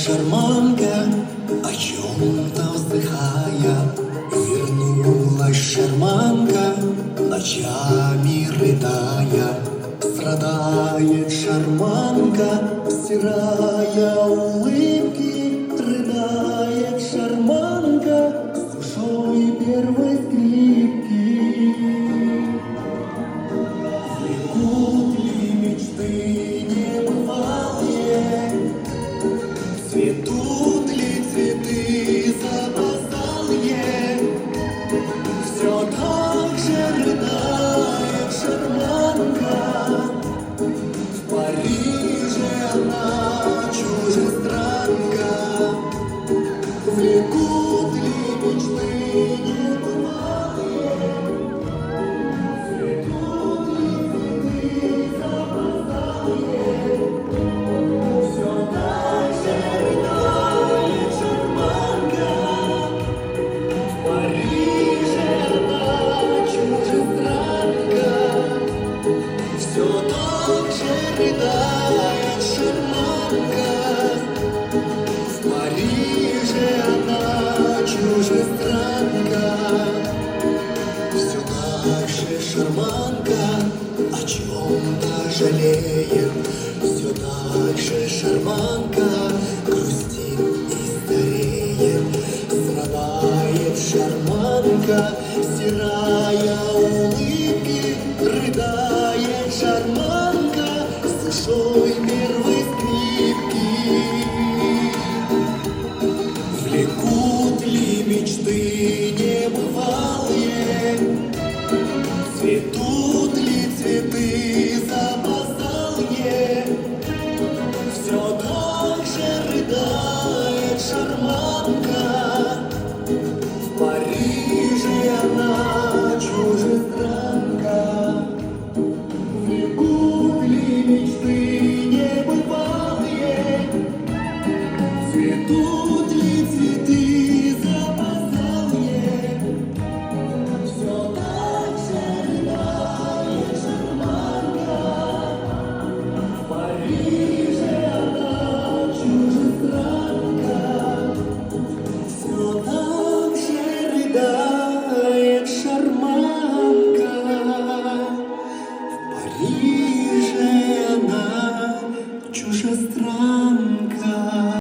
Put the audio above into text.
шарманка, о чем-то вздыхая. Вернулась шарманка, ночами рыдая. Страдает шарманка, стирая улыбки. Рыдает шарманка с душой первой скрипки. Влекут ли мечты небывалые? Цветут ли цветы запоздалые? Все так же рыдает шарманка. В Париже она чужестранка. Влекут ли мечты небывалые? Цветут ли цветы запоздалые? Все так же рыдает шарманка. В Париже она чужестранка. Все так же рыдает шарманка. В Париже она чужестранка. Все так же шарманка о чем-то жалеет. Все так же шарманка грустит и стареет. Страдает шарманка, стирая улыбки. Рыдает шарманка с душой первой скрипки. Влекут ли мечты небывалые? Цветут ли цветы запоздалые? Все так же рыдает шарманка.